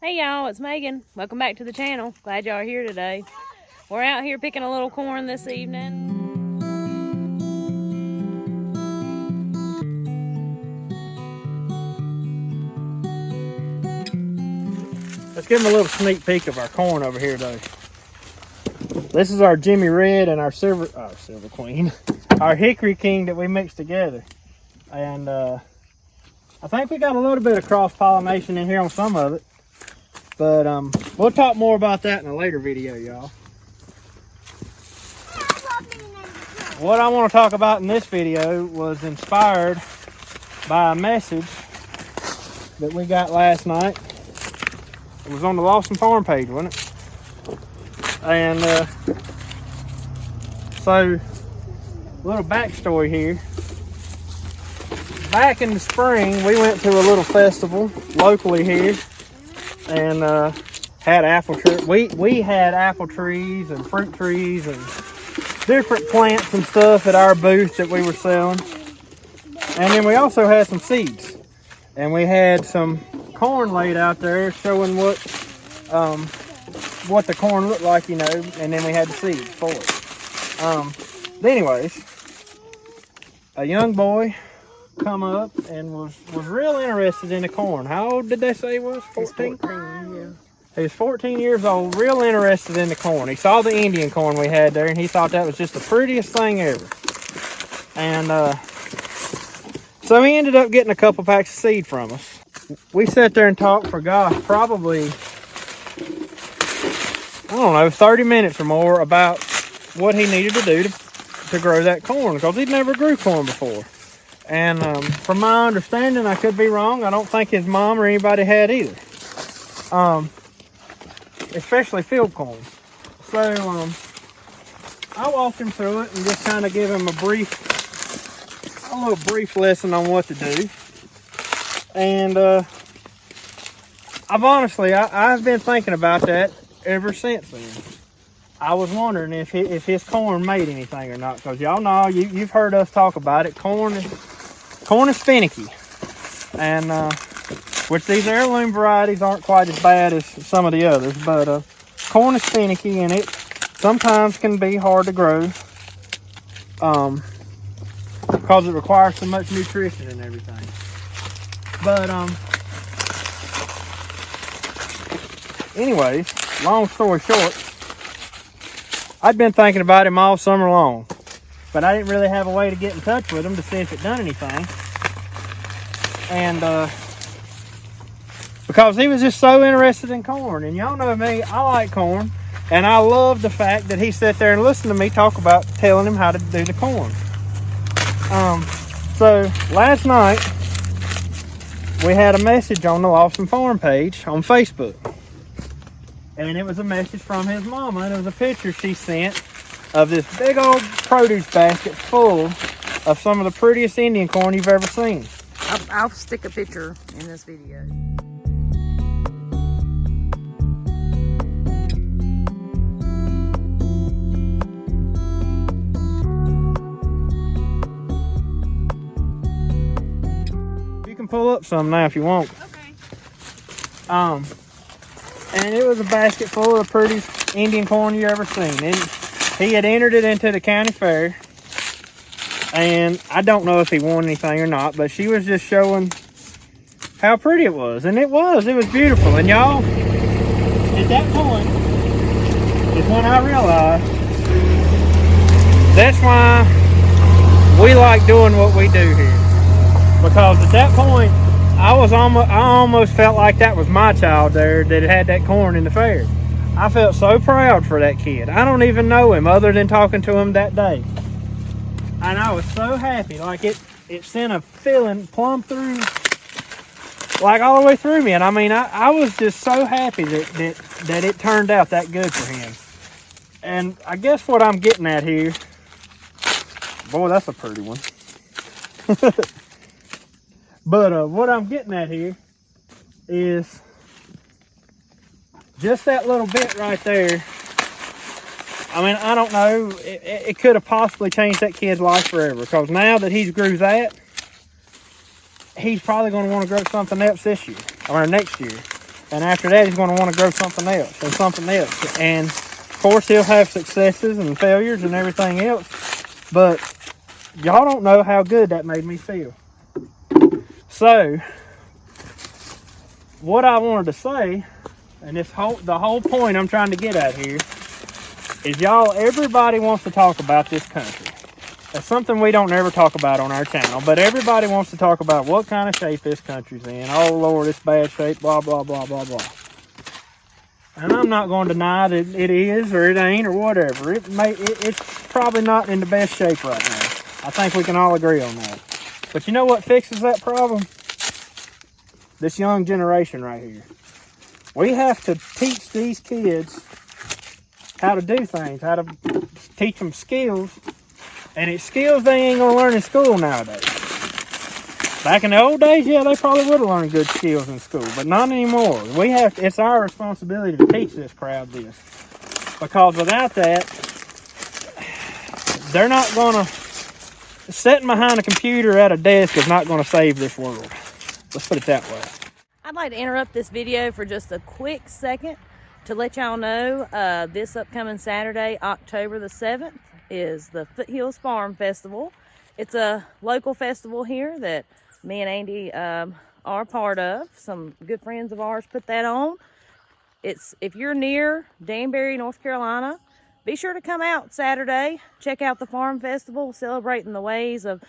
Hey y'all, it's Megan. Welcome back to the channel. Glad y'all are here today. We're out here picking a little corn this evening. Let's give them a little sneak peek of our corn over here though. This is our Jimmy Red and our Silver Queen, our Hickory King that we mixed together. And I think we got a little bit of cross-pollination in here on some of it. But we'll talk more about that in a later video, y'all. What I want to talk about in this video was inspired by a message that we got last night. It was on the Lawson Farm page, wasn't it? And so, a little backstory here. Back in the spring, we went to a little festival locally here. And had apple trees. We had apple trees and fruit trees and different plants and stuff at our booth that we were selling. And then we also had some seeds. And we had some corn laid out there showing what the corn looked like, you know. And then we had the seeds for it. Anyways, a young boy come up and was real interested in the corn. How old did they say he was? 14? Yeah. He was 14 years old, real interested in the corn. He saw the Indian corn we had there and he thought that was just the prettiest thing ever. And so he ended up getting a couple packs of seed from us. We sat there and talked for, gosh, probably, I don't know, 30 minutes or more about what he needed to do to grow that corn, because he'd never grew corn before. And from my understanding, I could be wrong, I don't think his mom or anybody had either. Especially field corn. So I walked him through it and just kind of give him a little brief lesson on what to do. And I've been thinking about that ever since then. I was wondering if his corn made anything or not, because y'all know, you've heard us talk about it. Corn is finicky, and which these heirloom varieties aren't quite as bad as some of the others, but corn is finicky, and it sometimes can be hard to grow because it requires so much nutrition and everything. But anyways, long story short, I'd been thinking about him all summer long, but I didn't really have a way to get in touch with him to see if it done anything. And because he was just so interested in corn. And y'all know me, I like corn. And I love the fact that he sat there and listened to me talk about telling him how to do the corn. So last night, we had a message on the Lawson Farm page on Facebook. And it was a message from his mama, and it was a picture she sent of this big old produce basket full of some of the prettiest Indian corn you've ever seen. I'll stick a picture in this video. You can pull up some now if you want. Okay. And it was a basket full of the prettiest Indian corn you ever seen. And he had entered it into the county fair. And I don't know if he won anything or not, but she was just showing how pretty it was. And it was beautiful. And y'all, at that point is when I realized that's why we like doing what we do here. Because at that point, I almost felt like that was my child there that had that corn in the fair. I felt so proud for that kid. I don't even know him other than talking to him that day. And I was so happy, like it sent a feeling plumb through, like all the way through me. And I mean, I was just so happy that it turned out that good for him. And I guess what I'm getting at here, boy, that's a pretty one. But what I'm getting at here is just that little bit right there. I mean, I don't know. It could have possibly changed that kid's life forever. Because now that he's grew that, he's probably going to want to grow something else this year or next year. And after that, he's going to want to grow something else and something else. And of course, he'll have successes and failures and everything else. But y'all don't know how good that made me feel. So, what I wanted to say, and the whole point I'm trying to get at here, is everybody wants to talk about this country. That's something we don't ever talk about on our channel, but everybody wants to talk about what kind of shape this country's in. Oh Lord, it's bad shape, blah, blah, blah, blah, blah. And I'm not going to deny that it is or it ain't or whatever. It's probably not in the best shape right now. I think we can all agree on that. But you know what fixes that problem? This young generation right here. We have to teach these kids how to do things, how to teach them skills. And it's skills they ain't going to learn in school nowadays. Back in the old days, yeah, they probably would have learned good skills in school, but not anymore. It's our responsibility to teach this crowd this. Because without that, they're not going to, sitting behind a computer at a desk is not going to save this world. Let's put it that way. I'd like to interrupt this video for just a quick second to let y'all know this upcoming Saturday, October the 7th, is the Foothills Farm Festival. It's a local festival here that me and Andy are part of. Some good friends of ours put that on. If you're near Danbury, North Carolina, be sure to come out Saturday. Check out the Farm Festival, celebrating the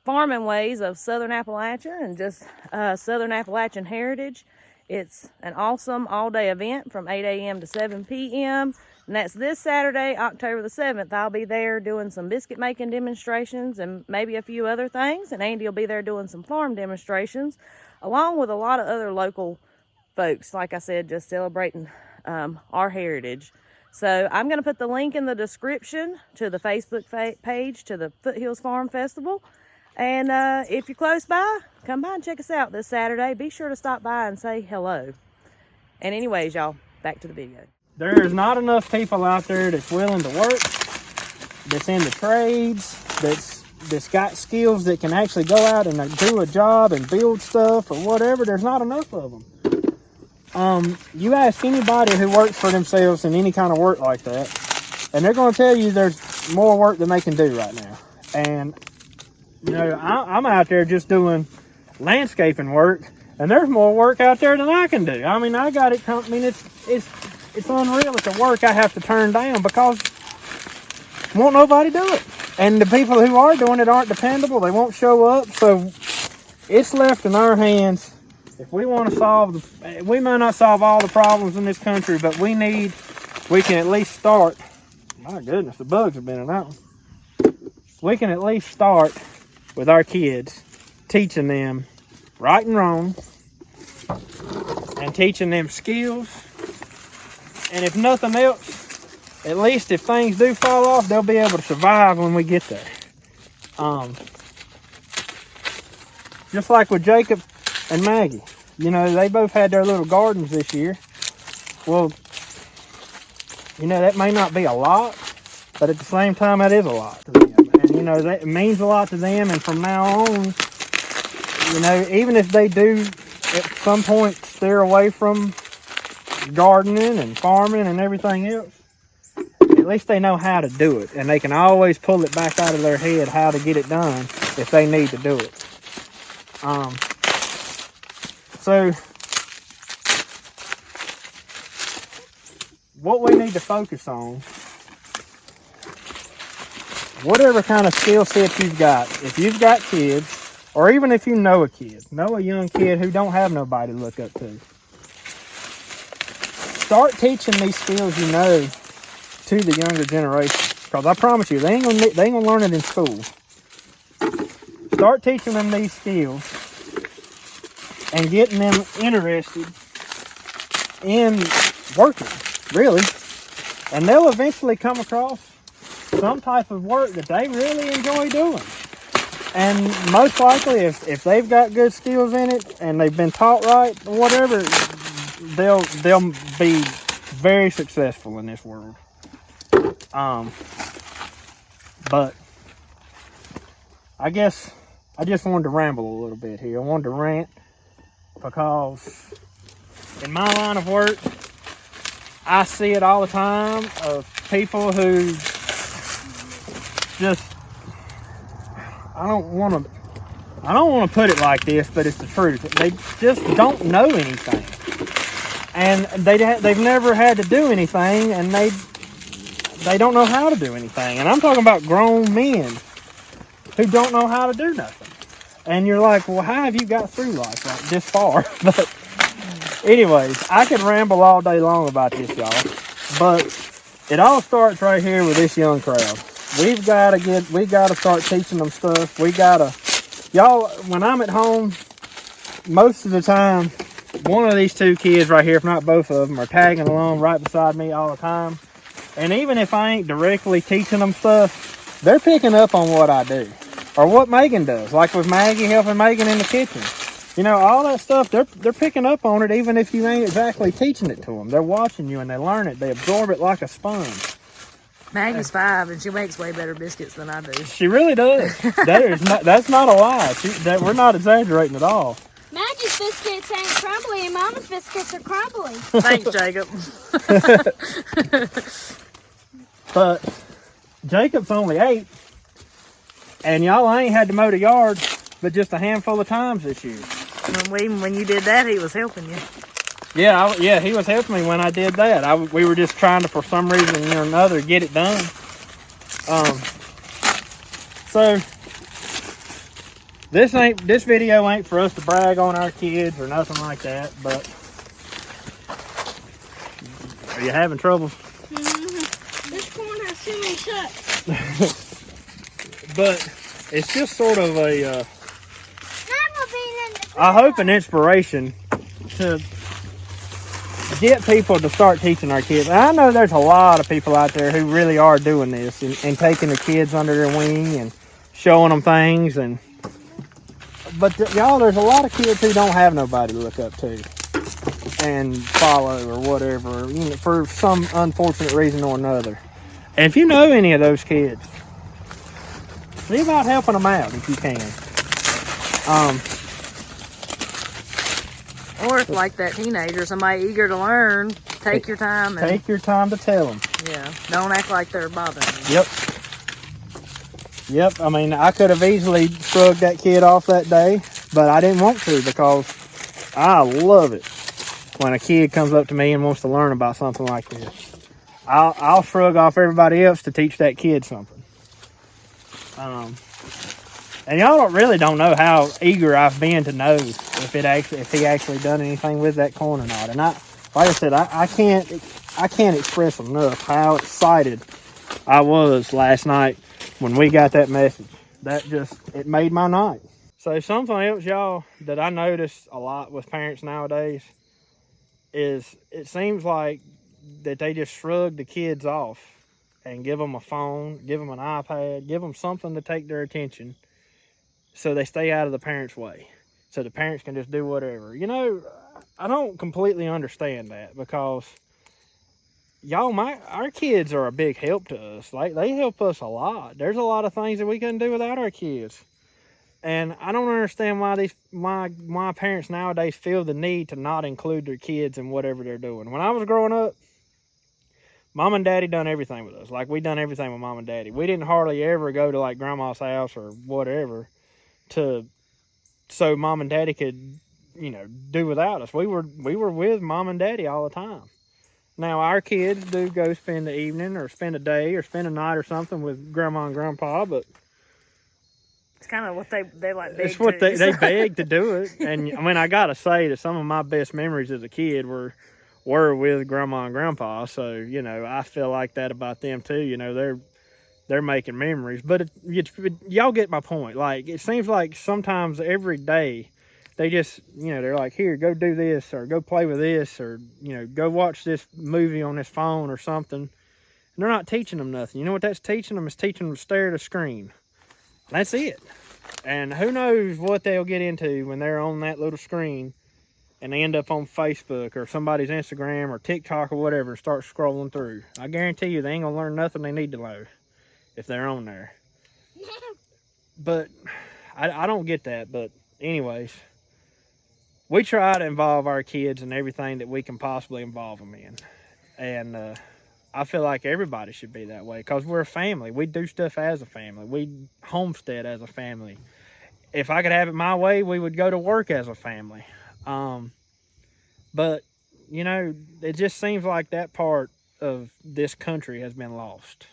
farming ways of Southern Appalachia and just Southern Appalachian heritage. It's an awesome all-day event from 8 a.m. to 7 p.m. And that's this Saturday, October the 7th. I'll be there doing some biscuit making demonstrations and maybe a few other things. And Andy will be there doing some farm demonstrations, along with a lot of other local folks, like I said, just celebrating our heritage. So I'm going to put the link in the description to the Facebook page to the Foothills Farm Festival. And if you're close by, come by and check us out this Saturday. Be sure to stop by and say hello. And anyways, y'all, back to the video. There's not enough people out there that's willing to work, that's in the trades, that's got skills that can actually go out and do a job and build stuff or whatever. There's not enough of them. You ask anybody who works for themselves in any kind of work like that, and they're going to tell you there's more work than they can do right now. And you know, I'm out there just doing landscaping work, and there's more work out there than I can do. I mean, it's unreal. It's a work I have to turn down because won't nobody do it. And the people who are doing it aren't dependable. They won't show up. So it's left in our hands. If we want to we may not solve all the problems in this country, but we can at least start. My goodness, the bugs have been in that one. We can at least start with our kids, teaching them right and wrong, and teaching them skills. And if nothing else, at least if things do fall off, they'll be able to survive when we get there. Just like with Jacob and Maggie. You know, they both had their little gardens this year. Well, you know, that may not be a lot, but at the same time, that is a lot to them. And, you know, that means a lot to them. And from now on, you know, even if they do at some point steer away from gardening and farming and everything else, at least they know how to do it, and they can always pull it back out of their head how to get it done if they need to do it. So what we need to focus on, whatever kind of skill set you've got, if you've got kids, or even if you know a young kid who don't have nobody to look up to, start teaching these skills you know to the younger generation. Because I promise you, they ain't gonna learn it in school. Start teaching them these skills and getting them interested in working, really. And they'll eventually come across some type of work that they really enjoy doing. And most likely, if they've got good skills in it and they've been taught right or whatever, they'll be very successful in this world. But I guess I just wanted to ramble a little bit here. I wanted to rant because in my line of work, I see it all the time of people who just, I don't want to put it like this, but it's the truth. They just don't know anything. And they've never had to do anything, and they don't know how to do anything. And I'm talking about grown men who don't know how to do nothing. And you're like, well, how have you got through life like this far? But anyways, I could ramble all day long about this, y'all. But it all starts right here with this young crowd. We got to start teaching them stuff. Y'all, when I'm at home, most of the time, one of these two kids right here, if not both of them, are tagging along right beside me all the time. And even if I ain't directly teaching them stuff, they're picking up on what I do. Or what Megan does, like with Maggie helping Megan in the kitchen. You know, all that stuff, they're picking up on it even if you ain't exactly teaching it to them. They're watching you and they learn it. They absorb it like a sponge. Maggie's 5 and she makes way better biscuits than I do. She really does. That's not a lie. We're not exaggerating at all. Maggie's biscuits ain't crumbly and Mama's biscuits are crumbly. Thanks, Jacob. But Jacob's only 8. And y'all ain't had to mow the yard but just a handful of times this year. When you did that, he was helping you. Yeah, he was helping me when I did that. We were just trying to, for some reason or another, get it done. So this video ain't for us to brag on our kids or nothing like that. But are you having trouble? Mm-hmm. This corn has too many shuts. But it's just sort of I hope an inspiration to get people to start teaching our kids. And I know there's a lot of people out there who really are doing this and taking the kids under their wing and showing them things. But y'all, there's a lot of kids who don't have nobody to look up to and follow or whatever, for some unfortunate reason or another. And if you know any of those kids, see about helping them out if you can. Or if, like that teenager, somebody eager to learn, take your time. Take your time to tell them. Yeah, don't act like they're bothering you. Yep. I mean, I could have easily shrugged that kid off that day, but I didn't want to because I love it when a kid comes up to me and wants to learn about something like this. I'll shrug off everybody else to teach that kid something. And y'all don't know how eager I've been to know if he actually done anything with that corn or not. And like I said, I can't express enough how excited I was last night when we got that message. It made my night. So something else, y'all, that I notice a lot with parents nowadays is it seems like that they just shrug the kids off and give them a phone, give them an iPad, give them something to take their attention so they stay out of the parents' way. So the parents can just do whatever. I don't completely understand that because, y'all, our kids are a big help to us. Like, they help us a lot. There's a lot of things that we couldn't do without our kids. And I don't understand why parents nowadays feel the need to not include their kids in whatever they're doing. When I was growing up, Mom and Daddy done everything with us. Like, we done everything with Mom and Daddy. We didn't hardly ever go to, like, Grandma's house or whatever so Mom and Daddy could, do without us. We were with Mom and Daddy all the time. Now, our kids do go spend the evening or spend a day or spend a night or something with Grandma and Grandpa, but It's kind of what they like beg it's what to. they beg to do it. And, I mean, I got to say that some of my best memories as a kid were with Grandma and Grandpa. So, I feel like that about them too. They're making memories. But y'all get my point. Like, it seems like sometimes every day they just, they're like, here, go do this or go play with this or, go watch this movie on this phone or something. And they're not teaching them nothing. You know what that's teaching them? Is teaching them to stare at a screen. That's it. And who knows what they'll get into when they're on that little screen and they end up on Facebook or somebody's Instagram or TikTok or whatever and start scrolling through. I guarantee you they ain't going to learn nothing they need to learn if they're on there. But I don't get that. But anyways, we try to involve our kids in everything that we can possibly involve them in. And I feel like everybody should be that way because we're a family. We do stuff as a family. We homestead as a family. If I could have it my way, we would go to work as a family. But, you know, it just seems like that part of this country has been lost.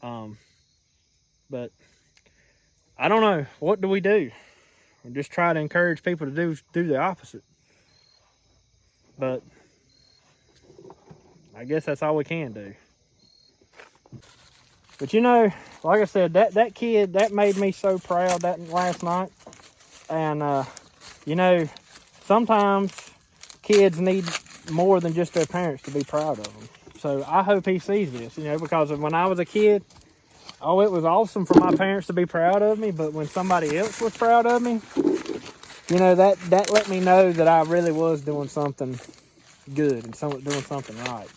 But I don't know. What do? We just try to encourage people to do the opposite. But I guess that's all we can do. But you know, like I said, that kid, that made me so proud that last night. And, you know, sometimes kids need more than just their parents to be proud of them. So I hope he sees this, you know, because when I was a kid, oh, it was awesome for my parents to be proud of me. But when somebody else was proud of me, you know, that let me know that I really was doing something good and doing something right.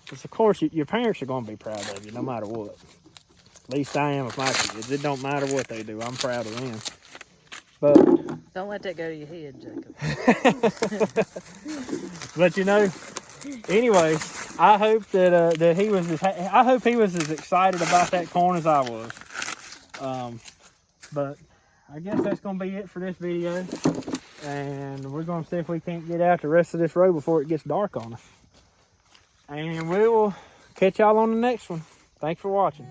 Because, of course, your parents are going to be proud of you no matter what. At least I am with my kids. It don't matter what they do. I'm proud of them. But Don't let that go to your head, Jacob. But you know, anyways, I hope that he was. I hope he was as excited about that corn as I was. But I guess that's gonna be it for this video, and we're gonna see if we can't get out the rest of this road before it gets dark on us. And we will catch y'all on the next one. Thanks for watching.